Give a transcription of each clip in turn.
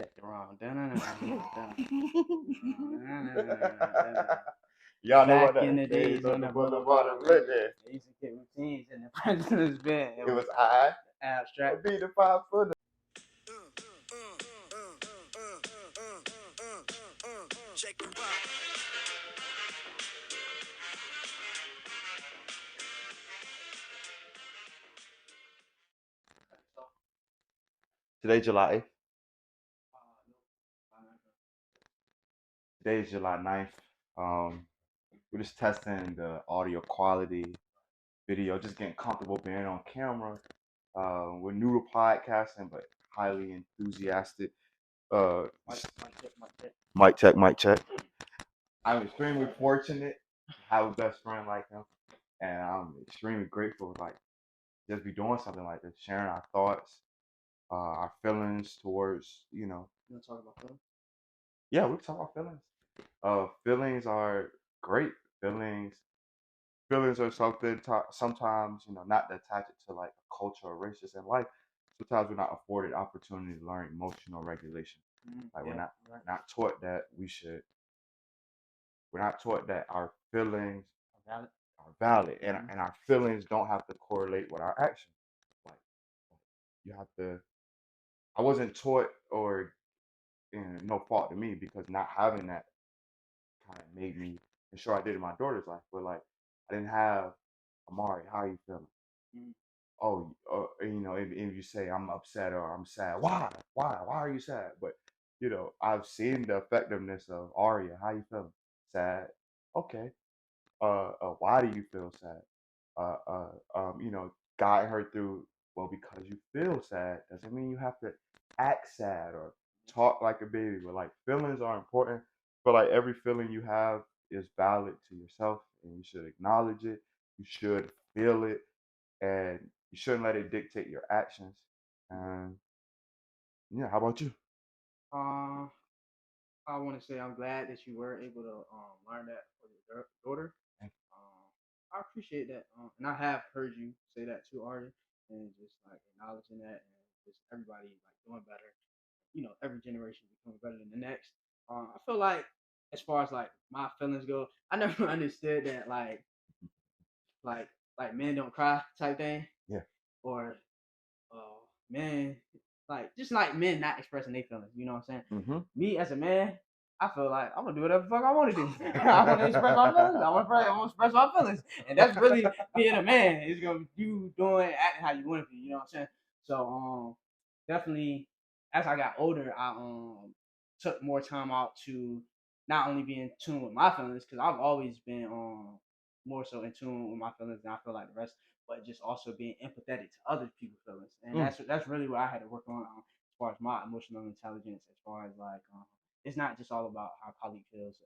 check the wrong. Y'all know what Back in that the days days on on the the boulevard boulevard of of Legend. legend, they used to get routines in the president's bed. It was I. Abstract. Be the 5 footer. Check the rock. Today, July 8th. Today's July 9th. We're just testing the audio quality, video, just getting comfortable being on camera. We're new to podcasting, but highly enthusiastic. Mic check, mic check. I'm extremely fortunate to have a best friend like him, and I'm extremely grateful, like, just be doing something like this, sharing our thoughts, our feelings towards, You want to talk about feelings? yeah, we can talk about feelings. Feelings are great. Feelings are something. Sometimes, not to attach it to like a culture or race, just in life. Sometimes we're not afforded opportunity to learn emotional regulation. Like we're not taught that we should. We're not taught that our feelings are valid, and our feelings don't have to correlate with our actions. Like you have to. I wasn't taught, or no fault to me, because not having that kind of made me, and sure I did in my daughter's life, but like I didn't have Amari. How are you feeling? Mm. Oh, if you say I'm upset or I'm sad, why are you sad? But I've seen the effectiveness of Aria. How you feeling? Sad. Okay. Why do you feel sad? Guide her through. Well, because you feel sad doesn't mean you have to act sad or talk like a baby. But like feelings are important. But like every feeling you have is valid to yourself, and you should acknowledge it. You should feel it, and you shouldn't let it dictate your actions. And yeah, how about you? Uh, I want to say I'm glad that you were able to learn that for your daughter. I appreciate that, and I have heard you say that too, Artie, and just like acknowledging that, and just everybody like doing better. Every generation becoming better than the next. I feel like, as far as like my feelings go, I never understood that like like men don't cry type thing, Yeah. or men like just like men not expressing their feelings. You know what I'm saying? Mm-hmm. Me as a man, I feel like I'm gonna do whatever the fuck I want to do. I want to express my feelings. I want to express my feelings, and that's really being a man. Is gonna you doing acting how you want to be. You know what I'm saying? So definitely as I got older, I took more time out to not only be in tune with my feelings, because I've always been more so in tune with my feelings than I feel like the rest, but just also being empathetic to other people's feelings, and that's really what I had to work on as far as my emotional intelligence. As far as like, it's not just all about how colleague feels.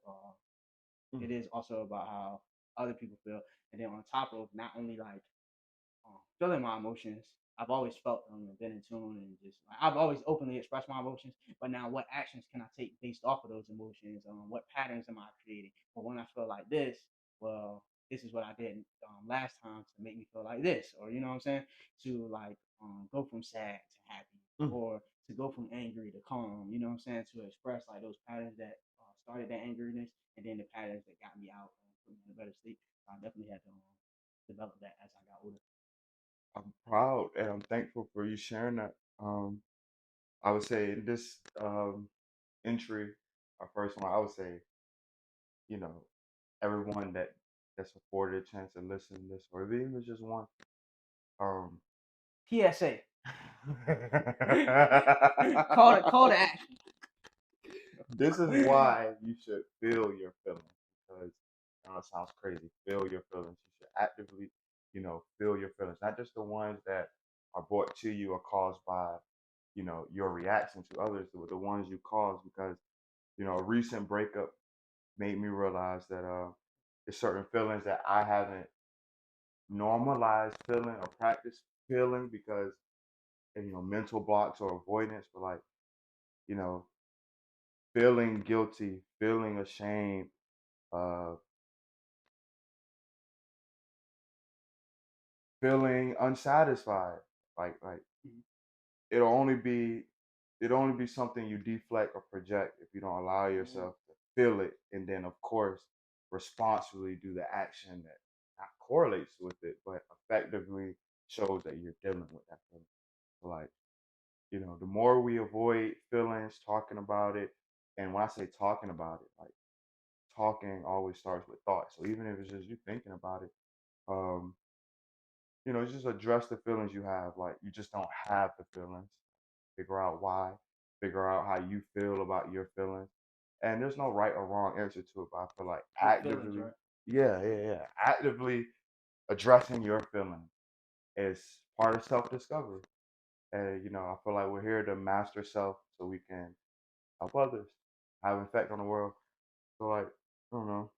It is also about how other people feel, and then on top of not only like feeling my emotions, I've always felt them and been in tune, and just like, I've always openly expressed my emotions. But now, what actions can I take based off of those emotions? What patterns am I creating? But when I feel like this, well, this is what I did last time to make me feel like this, or you know what I'm saying? To like go from sad to happy, or to go from angry to calm. You know what I'm saying? To express like those patterns that started that angeriness, and then the patterns that got me out and put me in a better state. I definitely had to develop that as I got older. I'm proud and I'm thankful for you sharing that. I would say in this entry, our first one, I would say, you know, everyone that's afforded a chance to listen to this, or even if it's just one. Um, PSA. Call to action. this is why you should feel your feelings, because I know it sounds crazy. Feel your feelings. You should actively, feel your feelings, not just the ones that are brought to you or caused by, your reaction to others, but the ones you cause. Because a recent breakup made me realize that there's certain feelings that I haven't normalized feeling or practiced feeling because mental blocks or avoidance, but like you know feeling guilty, feeling ashamed, uh, feeling unsatisfied. Like it'll only be it'd only be something you deflect or project if you don't allow yourself to feel it, and then of course responsibly do the action that not correlates with it, but effectively shows that you're dealing with that feeling. So like, the more we avoid feelings, talking about it, and when I say talking about it, like talking always starts with thought. So even if it's just you thinking about it, um, just address the feelings you have. Like you just don't have the feelings. Figure out why. Figure out how you feel about your feelings. And there's no right or wrong answer to it, but I feel like Your feelings, actively, right? yeah, yeah, yeah, actively addressing your feelings is part of self-discovery. And I feel like we're here to master self so we can help others, have an effect on the world. So like, I don't know,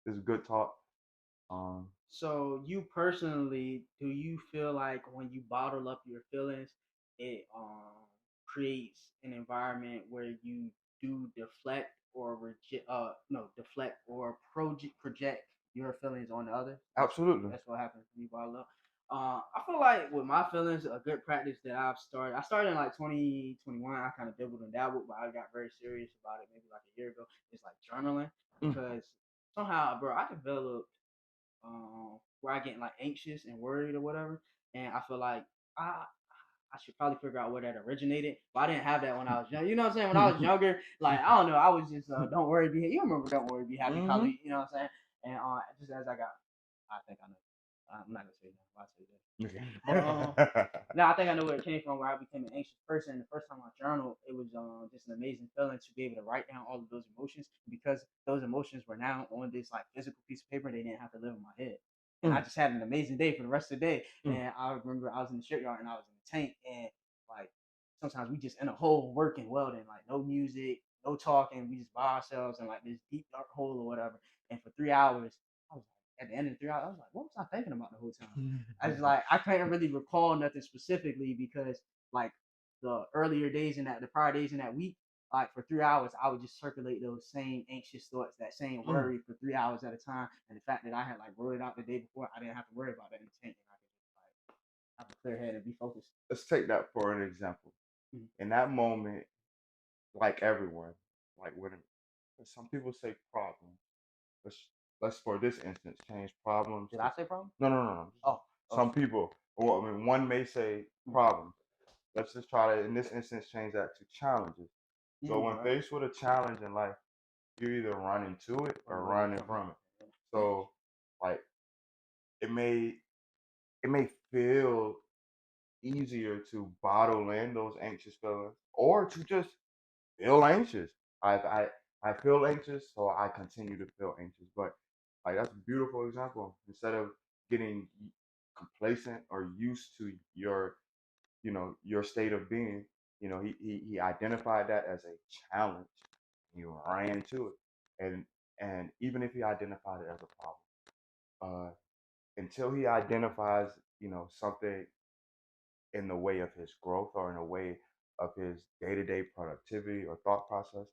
it's a good talk. Um, So you personally, do you feel like when you bottle up your feelings, it creates an environment where you do deflect or reject no deflect or project your feelings on the other? Absolutely. That's what happens when you bottle up. I feel like with my feelings, a good practice that I started in like 2021. I kind of dabbled and dabbled, but I got very serious about it maybe like a year ago. It's like journaling Mm. because somehow, bro, I developed where I get like anxious and worried or whatever. And I feel like I I should probably figure out where that originated. But I didn't have that when I was young. You know what I'm saying? When I was younger, like I don't know, I was just don't worry, be you remember don't worry, be happy, Mm-hmm. probably. You know what I'm saying? And just as I got, I think I know. I'm not gonna say that. I'll say that. But no, I think I know where it came from. Where I became an anxious person. The first time I journaled, it was just an amazing feeling to be able to write down all of those emotions because those emotions were now on this like physical piece of paper. They didn't have to live in my head, and I just had an amazing day for the rest of the day. And I remember I was in the shipyard and I was in the tank, and like sometimes we just in a hole working welding, like no music, no talking, we just by ourselves in like this deep dark hole or whatever. And for 3 hours, I was like, at the end of the 3 hours, I was like, what was I thinking about the whole time? I was like, I can't really recall nothing specifically because like the earlier days in that, the prior days in that week, like for 3 hours, I would just circulate those same anxious thoughts, that same worry for 3 hours at a time. And the fact that I had like wrote it out the day before, I didn't have to worry about that in the tank, and I could just like have a clear head and be focused. Let's take that for an example. Mhm. In that moment, like everyone, like when some people say problem. Let's let's for this instance change problems. Did I say problem? No, no, no, no. Oh, Some people, well, I mean, one may say problem. Let's just try to, in this instance, change that to challenges. So when right. faced with a challenge in life, you either run into it or running from it. So, like, it may it may feel easier to bottle in those anxious feelings or to just feel anxious. I feel anxious, so I continue to feel anxious. But like that's a beautiful example. Instead of getting complacent or used to your state of being, he identified that as a challenge. He ran to it, and even if he identified it as a problem, until he identifies, something in the way of his growth or in the way of his day-to-day productivity or thought process,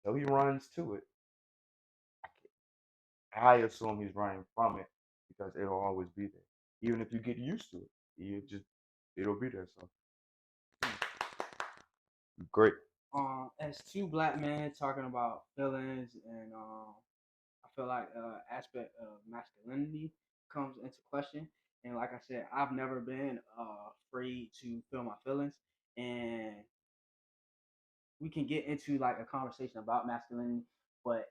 till he runs to it, I assume he's running from it because it'll always be there. Even if you get used to it, it'll be there. So great. As two black men talking about feelings and I feel like aspect of masculinity comes into question. And like I said, I've never been afraid to feel my feelings. And we can get into like a conversation about masculinity, but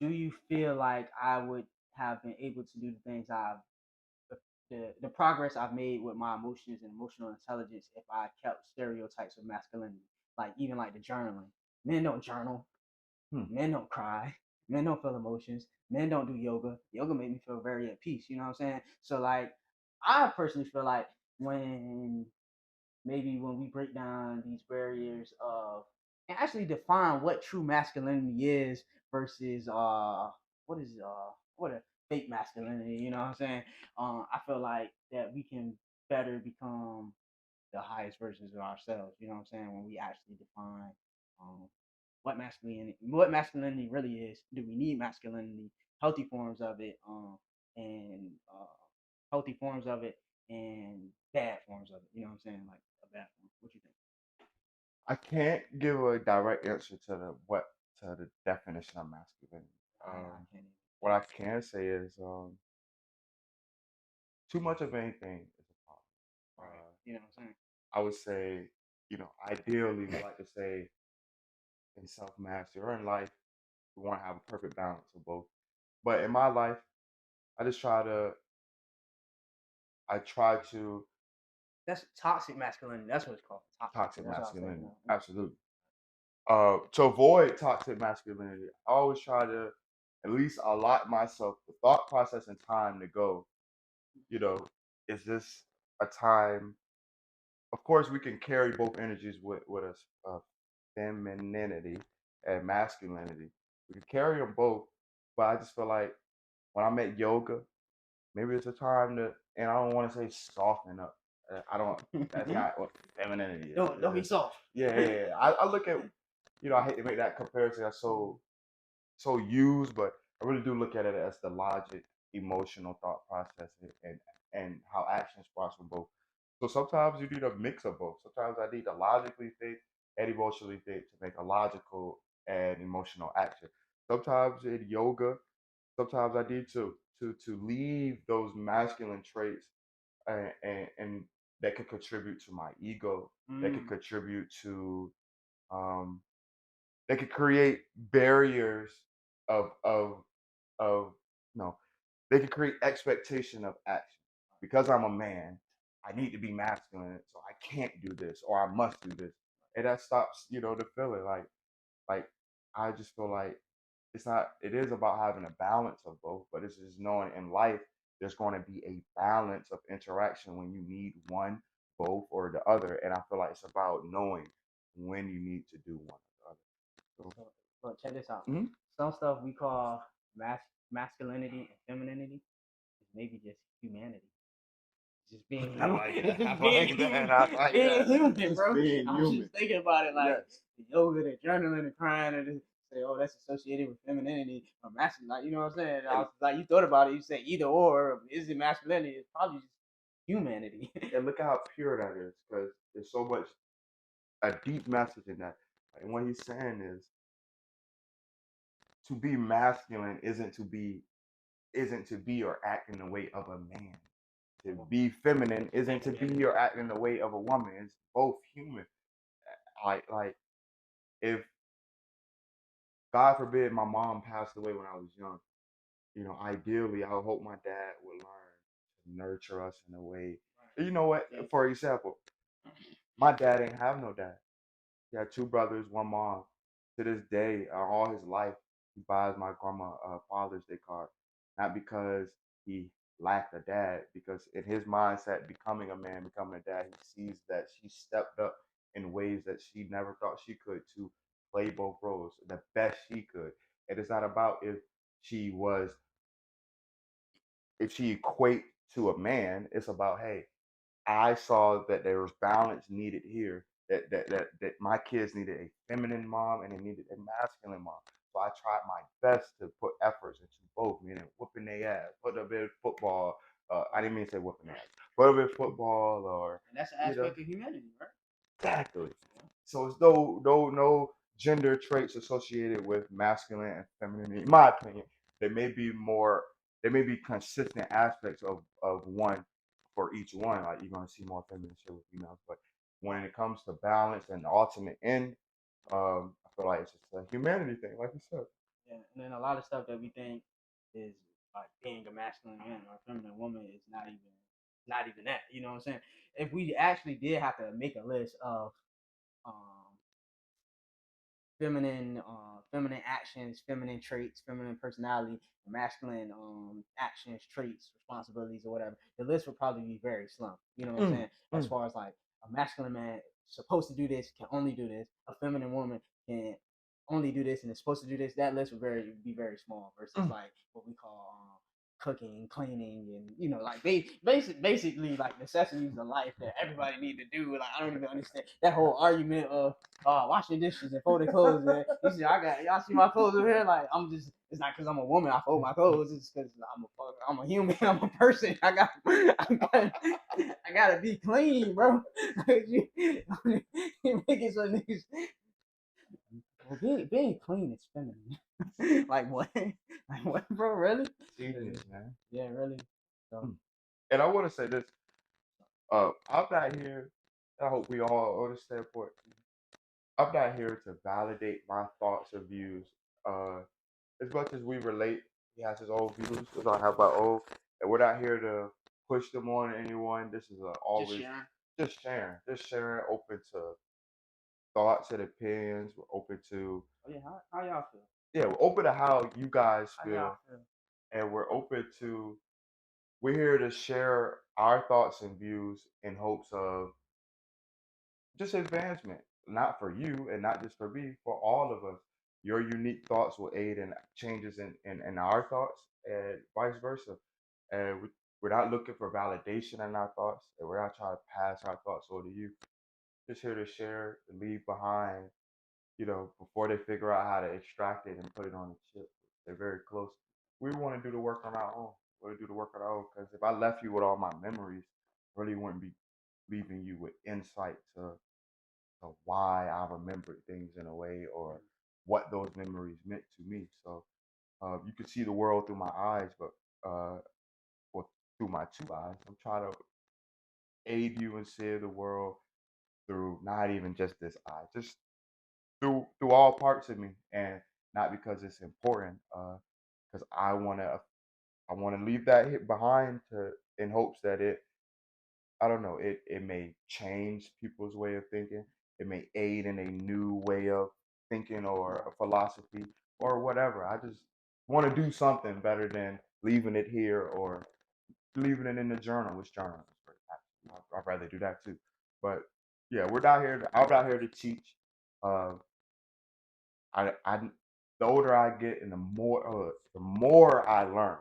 do you feel like I would have been able to do the things the progress I've made with my emotions and emotional intelligence if I kept stereotypes of masculinity, like even like the journaling. Men don't journal. Men don't cry. Men don't feel emotions. Men don't do yoga. Yoga made me feel very at peace. You know what I'm saying? So like, I personally feel like when when we break down these barriers of and actually define what true masculinity is versus what a fake masculinity. You know what I'm saying? I feel like that we can better become the highest versions of ourselves. You know what I'm saying? When we actually define um, what masculinity really is. Do we need masculinity? Healthy forms of it, and healthy forms of it, and bad forms of it. You know what I'm saying? Like a bad form. What you think? I can't give a direct answer to the definition of masculinity. I can't even. What I can say is too much of anything is a problem. Right. You know what I'm saying? I would say, ideally, we like to say in self mastery or in life, we want to have a perfect balance of both. But in my life, I just I try to That's toxic masculinity. That's what it's called. toxic That's what I was saying. masculinity. Absolutely. To avoid toxic masculinity, I always try to at least allot myself the thought process and time to go. You know, is this a time? Of course, we can carry both energies with us, femininity and masculinity. We can carry them both, but I just feel like when I'm at yoga, maybe it's a time to, and I don't want to say soften up. I don't. That's not what femininity is. Don't be soft. Yeah. I look at, I hate to make that comparison. That's so used, but I really do look at it as the logic, emotional thought process, and how action sparks from both. So sometimes you need a mix of both. Sometimes I need to logically think and emotionally think to make a logical and emotional action. Sometimes in yoga, sometimes I need to leave those masculine traits and that could contribute to my ego, that could contribute to um, that could create barriers of of no, they could create expectation of action. Because I'm a man, I need to be masculine, so I can't do this or I must do this, and that stops the feeling like I just feel like it's not. It is about having a balance of both, but it's just knowing in life there's going to be a balance of interaction when you need one, both, or the other, and I feel like it's about knowing when you need to do one or the other. So check this out. Mhm. Some stuff we call masculinity and femininity is maybe just humanity. Just being I human. like It's that. just I being like human. that. I like Being that. human, Just bro. being I was human. just thinking about it like Yes. the yoga, the journaling, the crying, and say, oh, that's associated with femininity or masculine. Like, you know what I'm saying? I And, was like, you thought about it, you say either or. Is it masculinity? It's probably just humanity. and look at how pure that is, because there's so much a deep message in that. And what he's saying is to be masculine isn't to be or act in the way of a man. To be feminine isn't to be or act in the way of a woman. It's both human. Like if God forbid my mom passed away when I was young, ideally I would hope my dad would learn to nurture us in a way. You know what? For example, my dad ain't have no dad. He had two brothers, one mom. To this day, all his life, he buys my grandma a Father's Day card. Not because he lacked a dad, because in his mindset, becoming a man, becoming a dad, he sees that she stepped up in ways that she never thought she could to play both roles the best she could. And it's not about she was, if she equate to a man. It's about, hey, I saw that there was balance needed here. That my kids needed a feminine mom and they needed a masculine mom. So I tried my best to put efforts into both, meaning whooping their ass, put them in football. I didn't mean to say whooping their ass, put them in football or And that's an aspect of humanity, right? exactly. So it's no gender traits associated with masculine and feminine. In my opinion, there may be more. There may be consistent aspects of one for each one. Like you're gonna see more feminine shit with females, but when it comes to balance and the ultimate end, I feel like it's just a humanity thing, like you said. Yeah, and then a lot of stuff that we think is like being a masculine man or a feminine woman is not even that. You know what I'm saying? If we actually did have to make a list of um feminine actions, feminine traits, feminine personality, masculine actions, traits, responsibilities, or whatever, the list would probably be very slim. You know what I'm saying? As far as like a masculine man supposed to do this, can only do this. A feminine woman can only do this and is supposed to do this. That list would be very small versus like what we call cooking, cleaning, and like basically like necessities of life that everybody need to do. Like I don't even understand that whole argument of washing dishes and folding clothes. Man. You see, y'all see my clothes over here. Like it's not because I'm a woman. I fold my clothes. It's because I'm a human. I'm a person. I gotta be clean, bro. You making some niggas. Well, being clean is feminine. Like what? Like what, bro? Really? Genius, man. Yeah, really. So And I want to say this. I'm not here. I hope we all understand point. I'm not here to validate my thoughts or views. Uh, as much as we relate, he has his own views, as I have my own, and we're not here to push them on anyone. This is always just sharing, open to thoughts and opinions. We're open to Oh yeah, how y'all feel? yeah, we're open to how you guys How feel, y'all feel? and we're open to we're here to share our thoughts and views in hopes of just advancement, not for you and not just for me, for all of us. Your unique thoughts will aid in changes in our thoughts and vice versa. And we're not looking for validation in our thoughts, and we're not trying to pass our thoughts over to you. Just here to share, to leave behind, before they figure out how to extract it and put it on the chip. They're very close. We want to do the work on our own. We want to do the work on our own because if I left you with all my memories, I really wouldn't be leaving you with insight to why I remembered things in a way or what those memories meant to me. So you can see the world through my eyes, but or through my two eyes. I'm trying to aid you and see the world through not even just this eye, just through all parts of me, and not because it's important, because I want to leave that hit behind to in hopes that I don't know, it may change people's way of thinking. It may aid in a new way of thinking or a philosophy or whatever. I just want to do something better than leaving it here or leaving it in the journal, which journal is great. I'd rather do that too. But yeah, I'm out here to teach. Uh, I the older I get and the more I learn,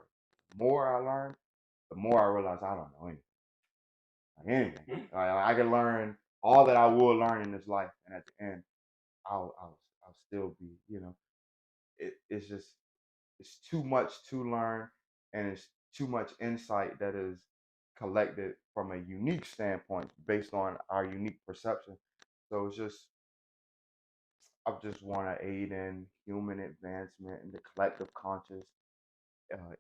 the more I realize I don't know anything. Like anything. I can learn all that I will learn in this life, and at the end, I'll still be, it's just it's too much to learn, and it's too much insight that is collected from a unique standpoint based on our unique perception. So it's just I just want to aid in human advancement and the collective conscious.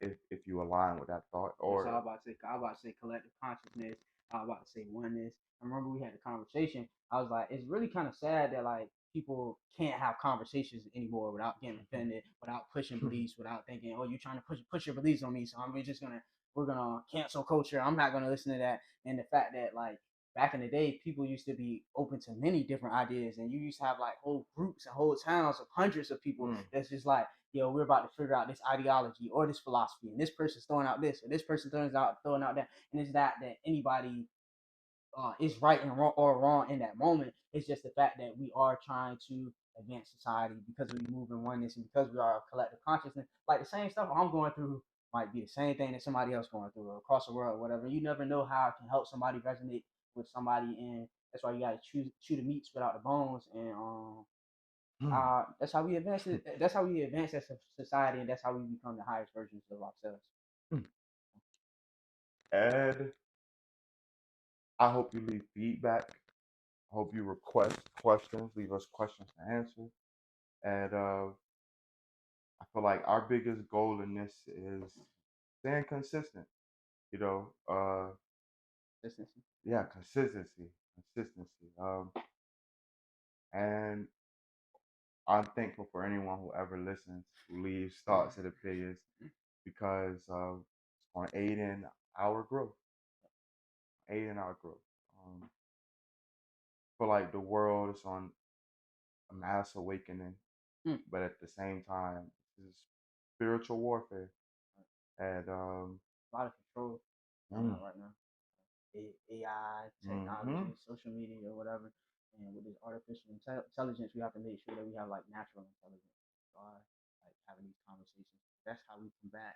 If you align with that thought, That's all or I about to say. I was about to say collective consciousness. I was about to say oneness. I remember we had a conversation. I was like, it's really kind of sad that like people can't have conversations anymore without getting offended, without pushing beliefs, without thinking, oh, you're trying to push your beliefs on me, so we're gonna cancel culture. I'm not gonna listen to that. And the fact that like back in the day, people used to be open to many different ideas, and you used to have like whole groups and whole towns of hundreds of people that's just like, yo, we're about to figure out this ideology or this philosophy, and this person's throwing out this, or this person throwing out that, and it's that anybody is right and wrong or wrong in that moment. It's just the fact that we are trying to advance society because we move in oneness and because we are a collective consciousness. Like the same stuff I'm going through might be the same thing that somebody else going through or across the world or whatever. You never know how it can help somebody resonate with somebody, and that's why you gotta chew the meats without the bones. And that's how we advance it. That's how we advance as a society, and that's how we become the highest versions of ourselves. and I hope you leave feedback. I hope you request questions, leave us questions to answer. And I feel like our biggest goal in this is staying consistent. You know, Consistency. yeah, consistency. And I'm thankful for anyone who ever listens, who leaves thoughts and opinions, because it's going to aid in our growth, aid in our growth. I feel like the world is on a mass awakening, Mm. but at the same time, this is spiritual warfare, and A lot of control going on right now. AI, technology, social media, or whatever. And with this artificial intelligence, we have to make sure that we have like natural intelligence. Like having these conversations. That's how we combat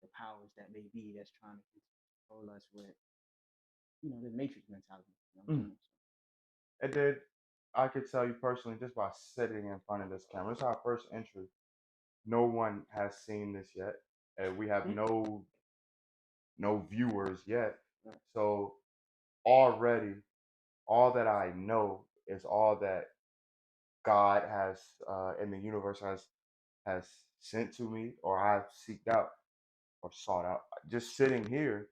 the powers that may be that's trying to control us with, the matrix mentality. You know what I'm saying? And then I could tell you personally, just by sitting in front of this camera, it's our first entry. No one has seen this yet, and we have no viewers yet. Right. So already, all that I know is all that God has and the universe has sent to me, or I've seeked out or sought out. Just sitting here,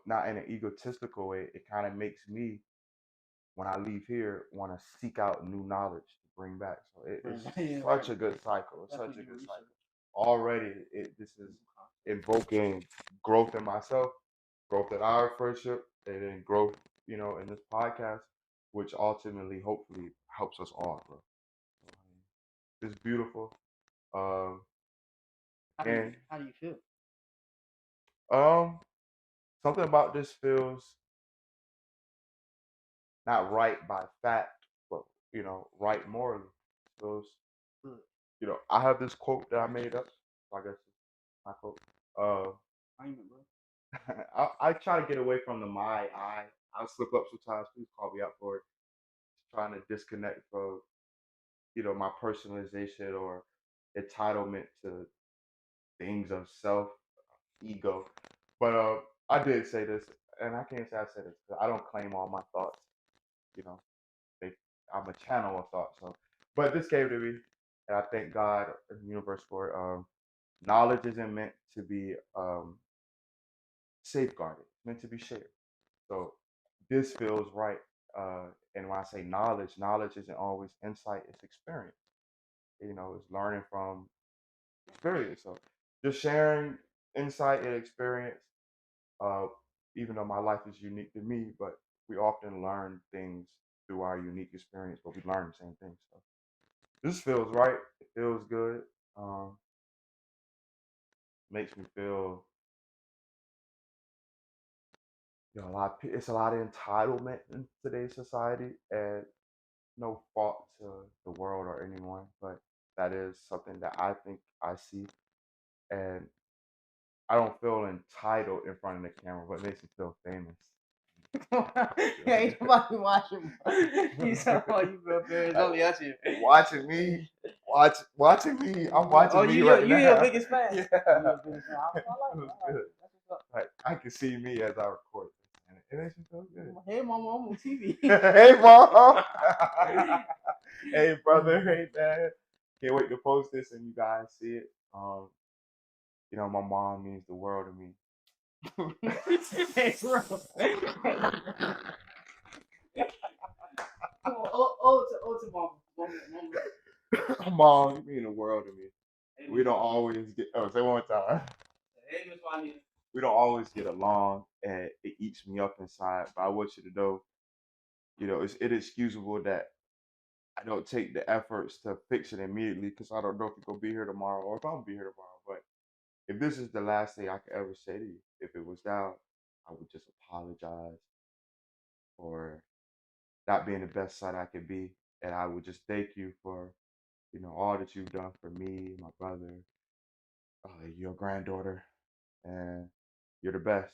not in an egotistical way, it kind of makes me, when I leave here, want to seek out new knowledge to bring back. So it's Yeah, such right. a good cycle. It's such a Definitely do good cycle. research. Already, this is invoking growth in myself, growth in our friendship, and then growth, in this podcast, which ultimately, hopefully, helps us all, bro. It's beautiful. Um, and How do you feel? um, something about this feels not right by fact, but right morally. Feels, Good. I have this quote that I made up. So I guess it's my quote. Uh, Argument, bro. I try to get away from the my I. I'll slip up sometimes. Please call me out for it. Just trying to disconnect from my personalization or entitlement to things of self, ego. But I did say this, and I can't say I said this because I don't claim all my thoughts. You know, they, I'm a channel of thought. So, but this came to me, and I thank God and the universe for it. Knowledge isn't meant to be safeguarded, it's meant to be shared. So this feels right. And when I say knowledge isn't always insight, it's experience. It's learning from experience. So just sharing insight and experience, uh, even though my life is unique to me, but we often learn things through our unique experience, but we learn the same things. So this feels right. It feels good. Um, Makes me feel, it's a lot of entitlement in today's society, and no fault to the world or anyone, but that is something that I think I see, and I don't feel entitled in front of the camera, but it makes me feel famous. Yeah, ain't nobody watching. You talking about you feel famous? Only us here. Watching me, watching me. I'm Oh, watching me you right you now. your biggest fan. Yeah, You your biggest fan. I like it it. was I like good. it. That's what's up. Like I can see me as I record this, and it makes me feel good. Hey, mama, I'm on TV. Hey, mom. Hey, brother. Hey, dad. Can't wait to post this and you guys see it. My mom means the world to me. Hey, bro. To mama. Mom, you mean the world to me. Hey, We don't always get. Oh, say one more time. Hey, Miss Juanita. We don't always get along, and it eats me up inside. But I want you to know, it's inexcusable that I don't take the efforts to fix it immediately because I don't know if you're gonna be here tomorrow or if I'm gonna be here tomorrow. But if this is the last thing I could ever say to you, if it was down, I would just apologize for not being the best son I could be, and I would just thank you for all that you've done for me, my brother, your granddaughter, and you're the best.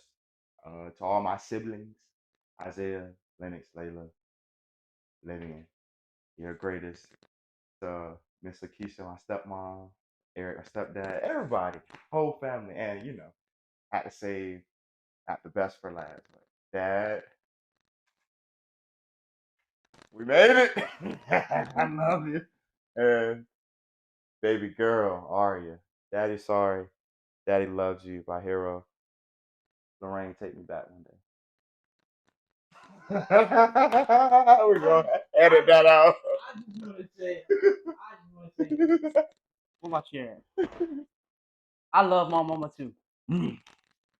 To all my siblings, Isaiah, Lennox, Layla, Vivian, you're greatest. To Miss Lakeisha, my stepmom, Eric, my stepdad, everybody, whole family, and had to save not the best for last. But Dad, we made it. I love you. And baby girl, Aria, Daddy sorry, Daddy loves you, my hero. Lorraine, take me back one day. We're gonna edit that out. I just want to say, what about you? I love my mama too.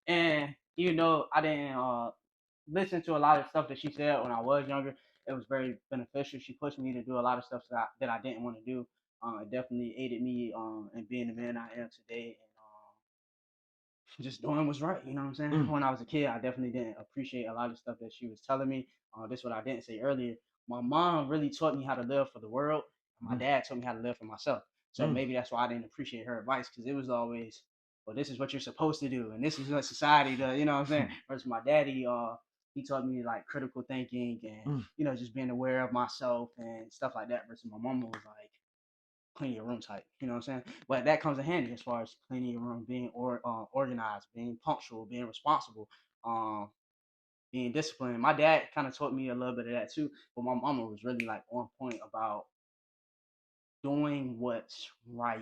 And I didn't listen to a lot of stuff that she said when I was younger. It was very beneficial. She pushed me to do a lot of stuff that I didn't want to do. It definitely aided me in being the man I am today, and just doing what's right. You know what I'm saying? When I was a kid, I definitely didn't appreciate a lot of stuff that she was telling me. This is what I didn't say earlier. My mom really taught me how to live for the world. My dad taught me how to live for myself. So maybe that's why I didn't appreciate her advice, because it was always well, this is what you're supposed to do, and this is what society does. You know what I'm saying? Versus my daddy, he taught me like critical thinking and just being aware of myself and stuff like that. Versus my mama was like clean your room type. You know what I'm saying? But that comes in handy as far as cleaning your room, being organized, being punctual, being responsible, being disciplined. My dad kind of taught me a little bit of that too, but my mama was really like on point about doing what's right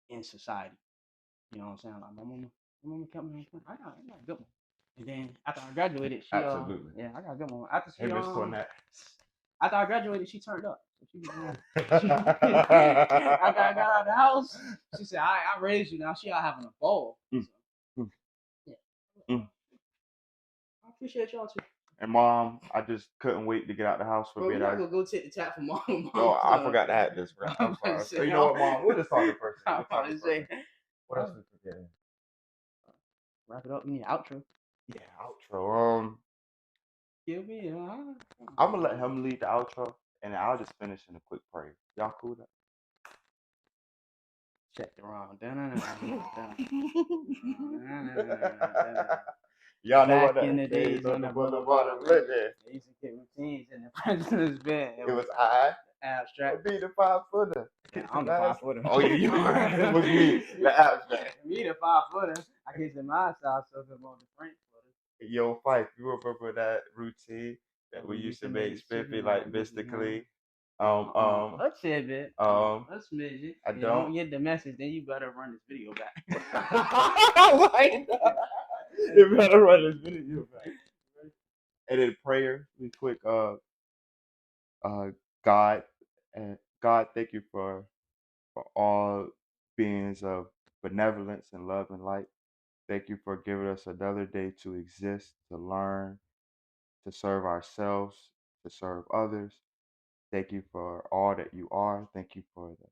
in society. You know what I'm saying? Like my mama kept me on point. I got a good one. And then after I graduated, she Absolutely. yeah, I got a good one. After she Hey, Miss Cornette. after I graduated, she turned up. So she after I got out of the house, she said, I raised you. Now she out having a ball. So, yeah. I appreciate y'all too. And Mom, I just couldn't wait to get out the house for Bro, me. we're not gonna go take the tap from Mom. Oh, I forgot to add this, bro. I'm sorry. So you know what, Mom? We'll just talk to person. I'm about to say, What else we forgetting? wrap it up. We need an outro. Yeah, outro. Give me I'm gonna let him lead the outro, and then I'll just finish in a quick prayer. Y'all cool with that? check the wrong. Y'all know Back what in that the days on the boulevard of Legend. They used to get routines in the president's bed. It was I. abstract. Be the 5-footer. I'm the 5-footer. Oh, you were. It was me. The abstract. Me, the 5-footer. I guess in my style, so I'm on the Frankfurter. Yo, Fife, you remember that routine that we used to make spiffy like Mr. Clean? A tidbit. A smidgen. I If you don't get the message, then you better run this video back. You better run this video back. And then prayer, we quick. God, and God, thank you for all beings of benevolence and love and light. Thank you for giving us another day to exist, to learn, to serve ourselves, to serve others. Thank you for all that you are. Thank you for the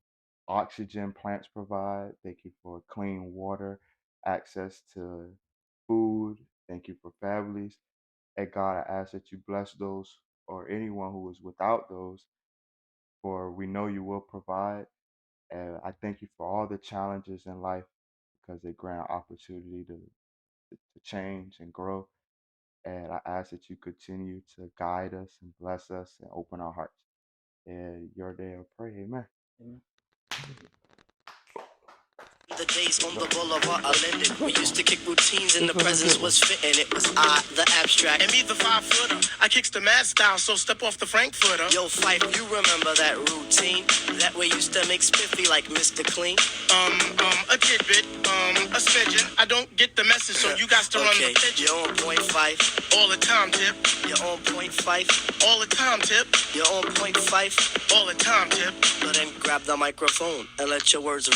oxygen plants provide. Thank you for clean water, access to food. Thank you for families. And God, I ask that you bless those or anyone who is without those, for we know you will provide. And I thank you for all the challenges in life because they grant opportunity to change and grow. And I ask that you continue to guide us and bless us and open our hearts. In your day I pray, amen. The days on the boulevard are ended. We used to kick routines and the presence was fitting. It was I, the abstract. And me, the 5-footer. I kicks the mad style, so step off the Frankfurter. Yo, Fife, you remember that routine? That way used to make spiffy like Mr. Clean? A tidbit, a smidgen. I don't get the message, so you got to run the pigeon. You're on point, Fife. All the time, Tip. You're on point, Fife. All the time, Tip. You're on point, Fife. All the time, Tip. So then grab the microphone and let your words ring.